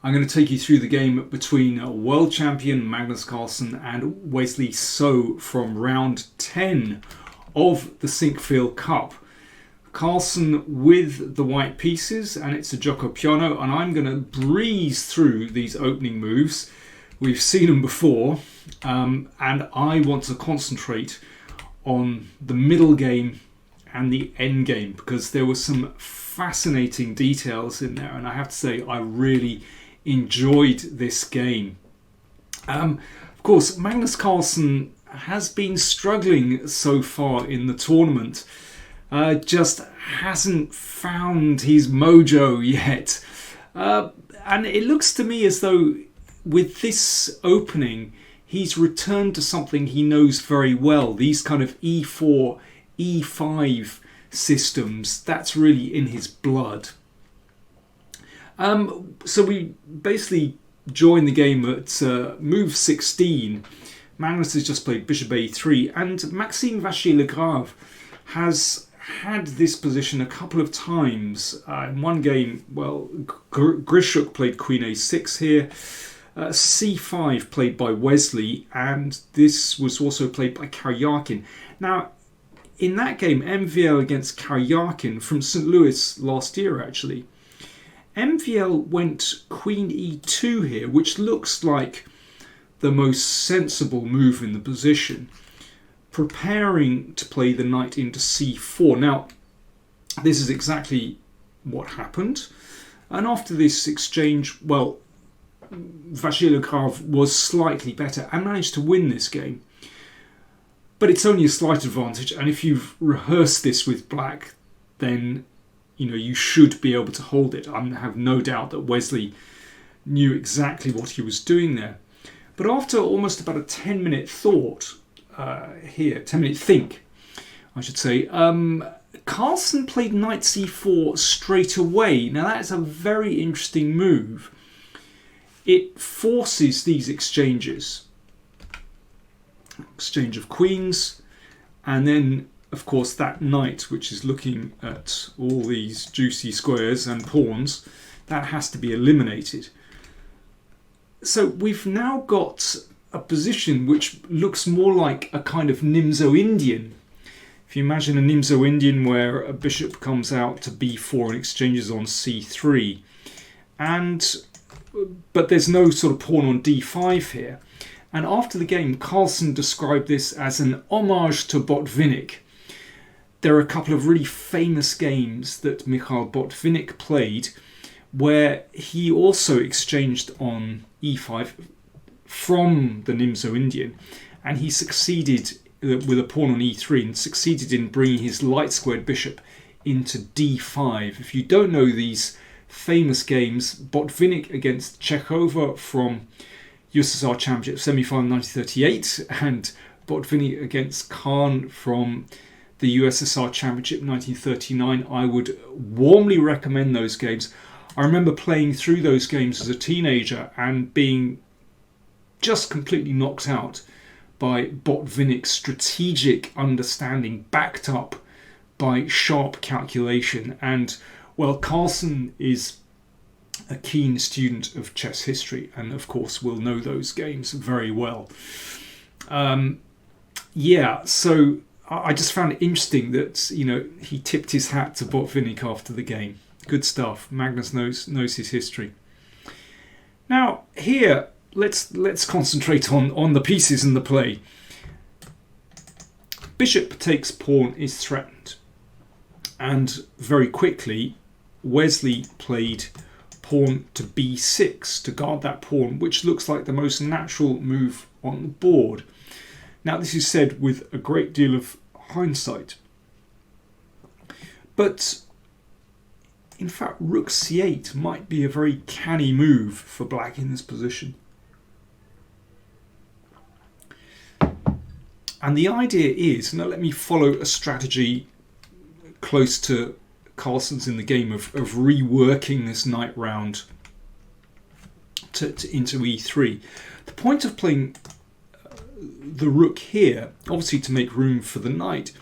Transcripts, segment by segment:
I'm going to take you through the game between world champion Magnus Carlsen and Wesley So from round 10 of the Sinquefield Cup. Carlsen with the white pieces, and it's a gioco piano, and I'm going to breeze through these opening moves. We've seen them before, and I want to concentrate on the middle game and the end game because there were some fascinating details in there, and I have to say I really enjoyed this game. Of course, Magnus Carlsen has been struggling so far in the tournament. Just hasn't found his mojo yet. And it looks to me as though with this opening, he's returned to something he knows very well. These kind of E4, E5 systems, that's really in his blood. So we basically join the game at move 16. Magnus has just played bishop a3, and Maxime Vachier-Lagrave has had this position a couple of times. In one game, well, Grishuk played queen a6 here, c5 played by Wesley, and this was also played by Karyakin. Now, in that game, MVL against Karyakin from St. Louis last year, actually, MVL went queen e2 here, which looks like the most sensible move in the position, preparing to play the knight into c4. Now, this is exactly what happened. And after this exchange, well, Vachier-Lagrave was slightly better and managed to win this game. But it's only a slight advantage, and if you've rehearsed this with black, then you should be able to hold it. I have no doubt that Wesley knew exactly what he was doing there. But after almost about a 10-minute thought, 10-minute think, I should say, Carlsen played knight c4 straight away. Now that is a very interesting move. It forces these exchanges. Exchange of queens, and then of course that knight, which is looking at all these juicy squares and pawns, that has to be eliminated. So we've now got a position which looks more like a kind of Nimzo-Indian. If you imagine a Nimzo-Indian where a bishop comes out to b4 and exchanges on c3, but there's no sort of pawn on d5 here. And after the game, Carlsen described this as an homage to Botvinnik. There are a couple of really famous games that Mikhail Botvinnik played where he also exchanged on e5 from the Nimzo-Indian, and he succeeded with a pawn on e3 and succeeded in bringing his light squared bishop into d5. If you don't know these famous games, Botvinnik against Chekova from USSR Championship semi-final 1938 and Botvinnik against Khan from the USSR Championship 1939, I would warmly recommend those games. I remember playing through those games as a teenager and being just completely knocked out by Botvinnik's strategic understanding backed up by sharp calculation. And well, Carlsen is a keen student of chess history and of course will know those games very well. So I just found it interesting that he tipped his hat to Botvinnik after the game. Good stuff. Magnus knows his history. Now here, let's concentrate on the pieces and the play. Bishop takes pawn is threatened, and very quickly Wesley played pawn to b6 to guard that pawn, which looks like the most natural move on the board. Now this is said with a great deal of hindsight, but in fact rook c8 might be a very canny move for black in this position. And the idea is, now let me follow a strategy close to Carlsen's in the game of reworking this knight round into e3. The point of playing the rook here, obviously to make room for the knight,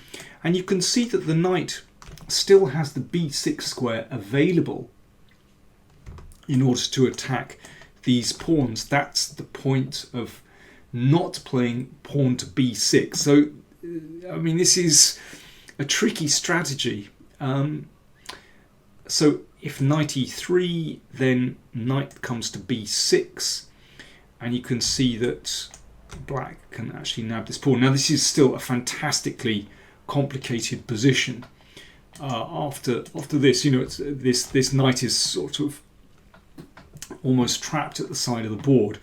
and you can see that the knight still has the b6 square available. in order to attack these pawns. That's the point of not playing pawn to b6. So, I mean, this is a tricky strategy. So if knight e3, then knight comes to b6, and you can see that black can actually nab this pawn. Now this is still a fantastically complicated position. After this, you know, this knight is sort of almost trapped at the side of the board.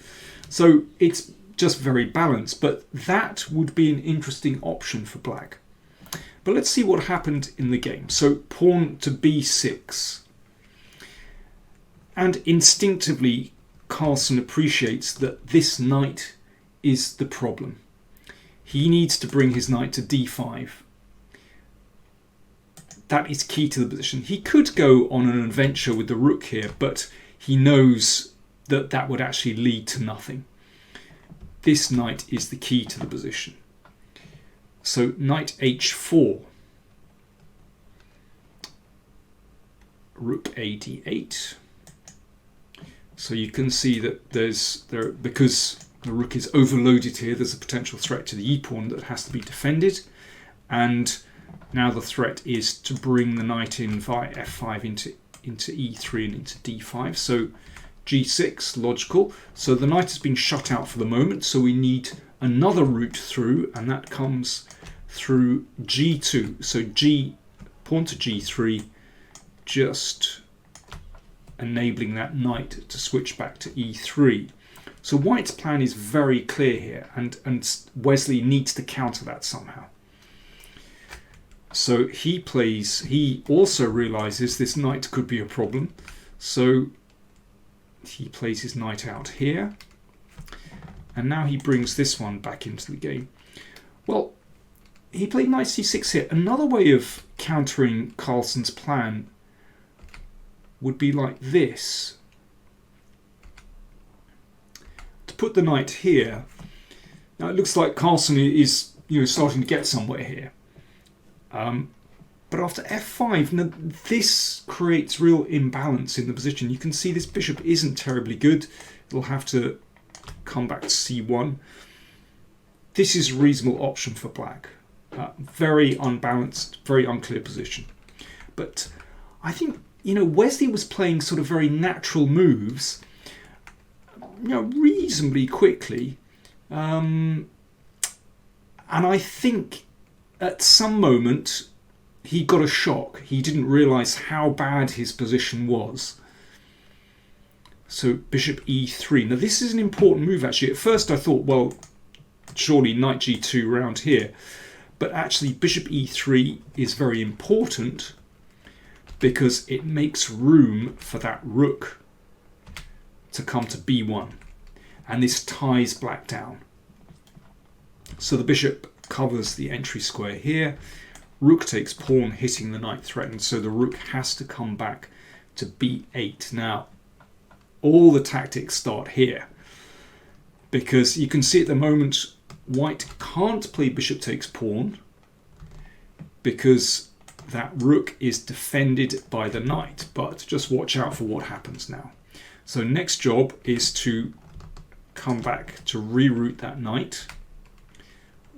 So it's just very balanced, but that would be an interesting option for black. But let's see what happened in the game. So pawn to b6. And instinctively, Carlsen appreciates that this knight is the problem. He needs to bring his knight to d5. That is key to the position. He could go on an adventure with the rook here, but he knows that that would actually lead to nothing. This knight is the key to the position. So knight h4, rook a d8. So you can see that because the rook is overloaded here, there's a potential threat to the e-pawn that has to be defended. And now the threat is to bring the knight in via f5 into e3 and into d5. So g6, logical. So the knight has been shut out for the moment, so we need another route through, and that comes through g2. So pawn to g3, just enabling that knight to switch back to e3. So white's plan is very clear here, and Wesley needs to counter that somehow. So he also realizes this knight could be a problem, so he plays his knight out here, and now he brings this one back into the game. Well, he played knight c6 here. Another way of countering Carlsen's plan would be like this. To put the knight here. Now it looks like Carlsen is, you know, starting to get somewhere here. But after f5, now this creates real imbalance in the position. You can see this bishop isn't terribly good. It'll have to come back to c1. This is a reasonable option for black. Very unbalanced, very unclear position. But I think, you know, Wesley was playing sort of very natural moves, you know, reasonably quickly. And I think at some moment he got a shock. He didn't realise how bad his position was. So bishop e3. Now this is an important move actually. At first I thought, well, surely knight g2 round here. But actually bishop e3 is very important because it makes room for that rook to come to b1. And this ties black down. So the bishop covers the entry square here. Rook takes pawn, hitting the knight threatened, so the rook has to come back to b8. Now, all the tactics start here, because you can see at the moment white can't play bishop takes pawn because that rook is defended by the knight. But just watch out for what happens now. So next job is to come back to reroute that knight.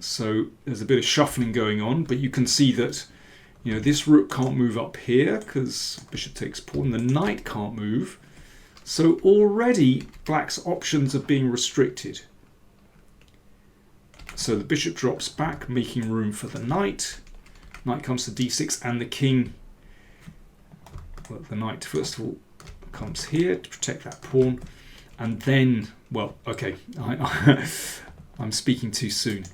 So there's a bit of shuffling going on, but you can see that, you know, this rook can't move up here because bishop takes pawn. The knight can't move. So already black's options are being restricted. So the bishop drops back, making room for the knight. Knight comes to d6, and the king, well, the knight first of all comes here to protect that pawn, and then, well, okay, I'm speaking too soon.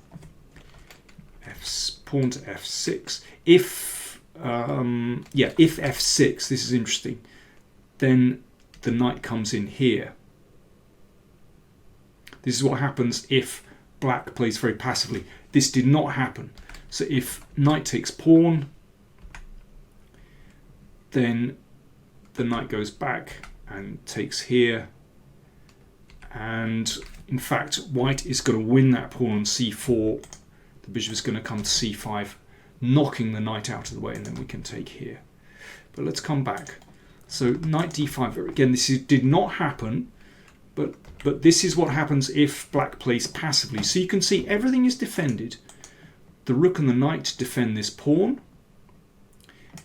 Pawn to f6. If if f6, this is interesting, then the knight comes in here. This is what happens if black plays very passively. This did not happen. So if knight takes pawn, then the knight goes back and takes here. And in fact, white is going to win that pawn on c4. The bishop is going to come to c5, knocking the knight out of the way, and then we can take here. But let's come back. So knight d5. Again, did not happen, but this is what happens if black plays passively. So you can see everything is defended. The rook and the knight defend this pawn.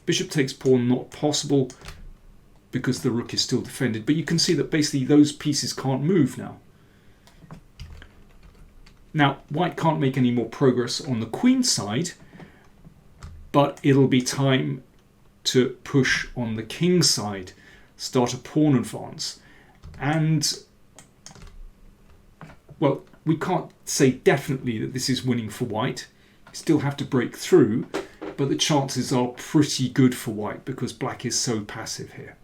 Bishop takes pawn, not possible because the rook is still defended. But you can see that basically those pieces can't move now. Now, white can't make any more progress on the queen side, but it'll be time to push on the king side, start a pawn advance. And, well, we can't say definitely that this is winning for white. You still have to break through, but the chances are pretty good for white because black is so passive here.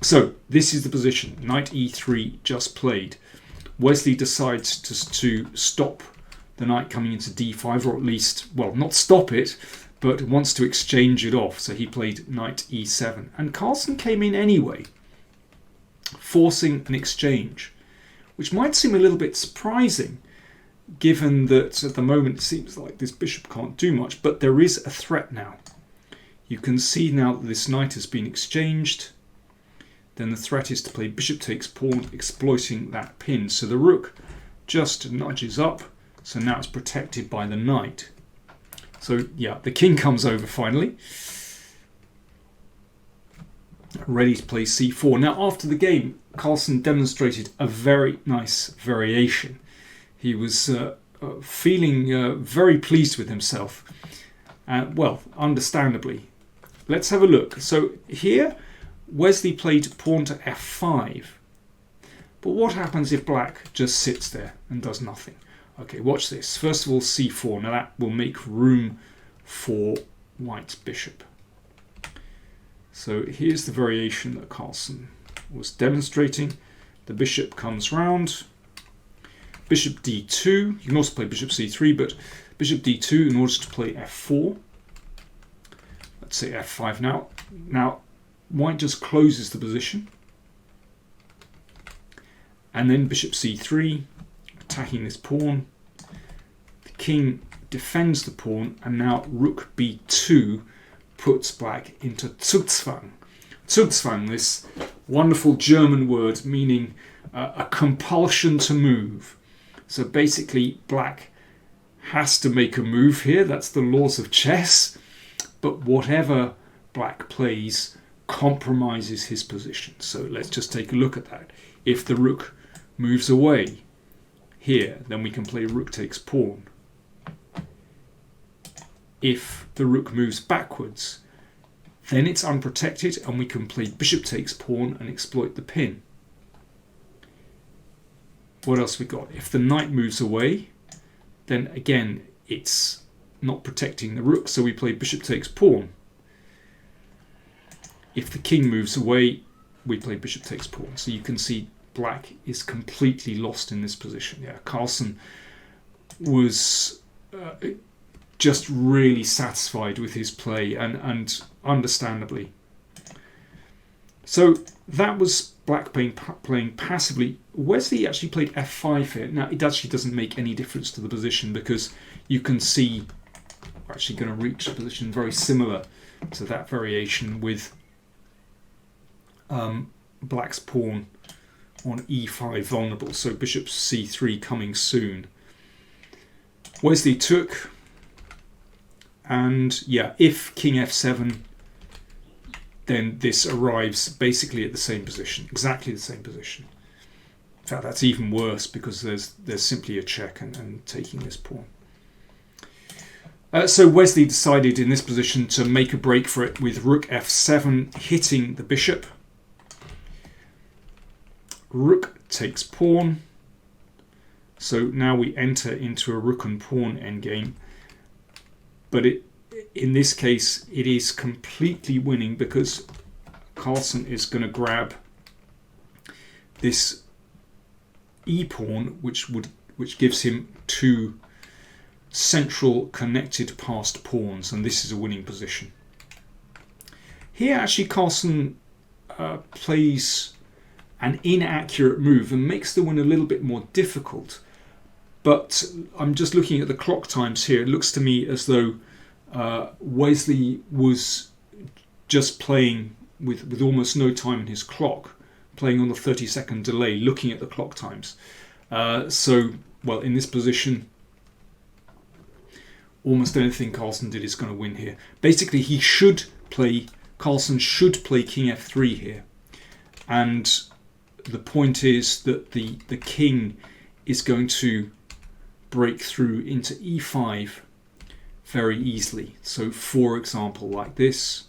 So this is the position. Knight e3 just played. Wesley decides to stop the knight coming into d5, or at least, well, not stop it, but wants to exchange it off. So he played knight e7. And Carlsen came in anyway, forcing an exchange, which might seem a little bit surprising, given that at the moment it seems like this bishop can't do much, but there is a threat now. You can see now that this knight has been exchanged. Then the threat is to play bishop takes pawn, exploiting that pin. So the rook just nudges up. So now it's protected by the knight. So yeah, the king comes over finally. Ready to play c4. Now after the game, Carlsen demonstrated a very nice variation. He was feeling very pleased with himself. Well, understandably. Let's have a look. So here, Wesley played pawn to f5. But what happens if black just sits there and does nothing? Okay, watch this. First of all, c4. Now that will make room for white's bishop. So here's the variation that Carlsen was demonstrating. The bishop comes round. Bishop d2. You can also play bishop c3, but bishop d2 in order to play f4. Let's say f5 now. Now, white just closes the position. And then bishop c3, attacking this pawn. The king defends the pawn, and now rook b2 puts black into Zugzwang. Zugzwang, this wonderful German word meaning a compulsion to move. So basically black has to make a move here. That's the laws of chess. But whatever black plays compromises his position. So let's just take a look at that. If the rook moves away here, then we can play rook takes pawn. If the rook moves backwards, then it's unprotected and we can play bishop takes pawn and exploit the pin. What else we got? If the knight moves away, then again it's not protecting the rook, so we play bishop takes pawn. If the king moves away, we play bishop takes pawn. So you can see black is completely lost in this position. Yeah, Carlsen was just really satisfied with his play, and understandably. So that was black playing passively. Wesley actually played f5 here. Now, it actually doesn't make any difference to the position because you can see we're actually going to reach a position very similar to that variation with black's pawn on e5 vulnerable. So bishop c3 coming soon. Wesley took, and yeah, if king f7, then this arrives basically at the same position, exactly the same position. In fact, that's even worse because there's simply a check and taking this pawn. So Wesley decided in this position to make a break for it with rook f7, hitting the bishop. Rook takes pawn. So now we enter into a rook and pawn endgame. But in this case, it is completely winning because Carlsen is going to grab this e-pawn, which gives him two central connected passed pawns, and this is a winning position. Here, actually, Carlsen plays an inaccurate move and makes the win a little bit more difficult. But I'm just looking at the clock times here. It looks to me as though Wesley was just playing with almost no time in his clock, playing on the 30-second delay, looking at the clock times. Well, in this position, almost anything Carlsen did is going to win here. Basically, Carlsen should play king f3 here. And the point is that the king is going to break through into e5 very easily. So, for example, like this.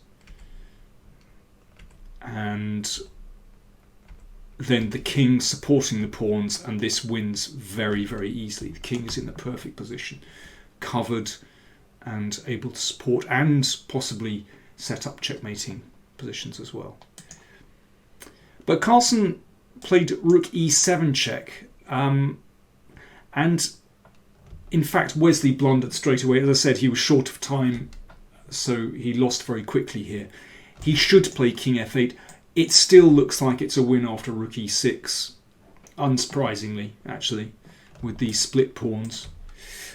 And then the king supporting the pawns, and this wins very, very easily. The king is in the perfect position, covered and able to support and possibly set up checkmating positions as well. But Carlsen played rook e7 check, and in fact Wesley blundered straight away. As I said, he was short of time, so he lost very quickly here. He should play king f8. It still looks like it's a win after rook e6, unsurprisingly, actually, with these split pawns.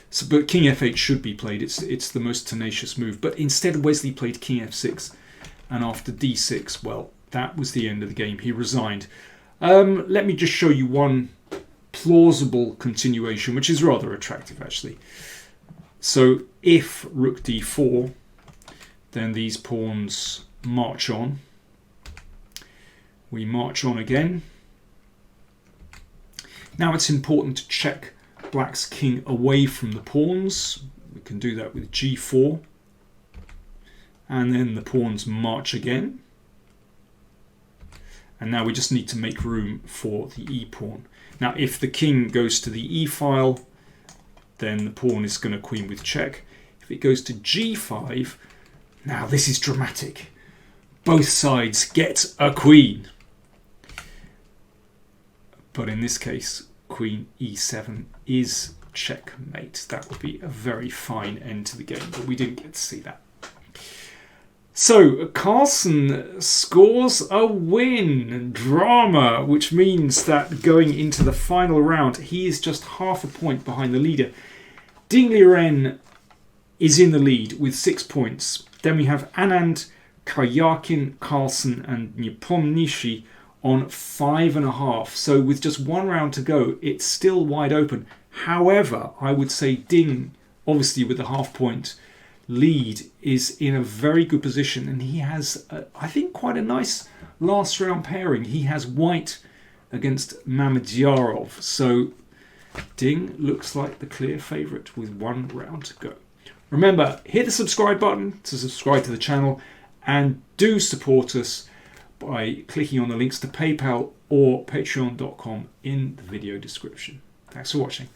So, but king f8 should be played. It's the most tenacious move. But instead, Wesley played king f6, and after d6, well, that was the end of the game. He resigned. Let me just show you one plausible continuation, which is rather attractive, actually. So, if rook d4, then these pawns march on. We march on again. Now it's important to check black's king away from the pawns. We can do that with g4. And then the pawns march again. And now we just need to make room for the e-pawn. Now if the king goes to the e-file, then the pawn is going to queen with check. If it goes to g5, now this is dramatic. Both sides get a queen. But in this case, queen e7 is checkmate. That would be a very fine end to the game, but we didn't get to see that. So Carlsen scores a win, drama, which means that going into the final round, he is just half a point behind the leader. Ding Liren is in the lead with 6 points. Then we have Anand, Karyakin, Carlsen and Nepomniachtchi on 5.5. So with just one round to go, it's still wide open. However, I would say Ding, obviously with the half-point lead, is in a very good position, and he has, I think, quite a nice last-round pairing. He has white against Mamedyarov, so Ding looks like the clear favourite with 1 round to go. Remember, hit the subscribe button to subscribe to the channel, and do support us by clicking on the links to PayPal or patreon.com in the video description. Thanks for watching.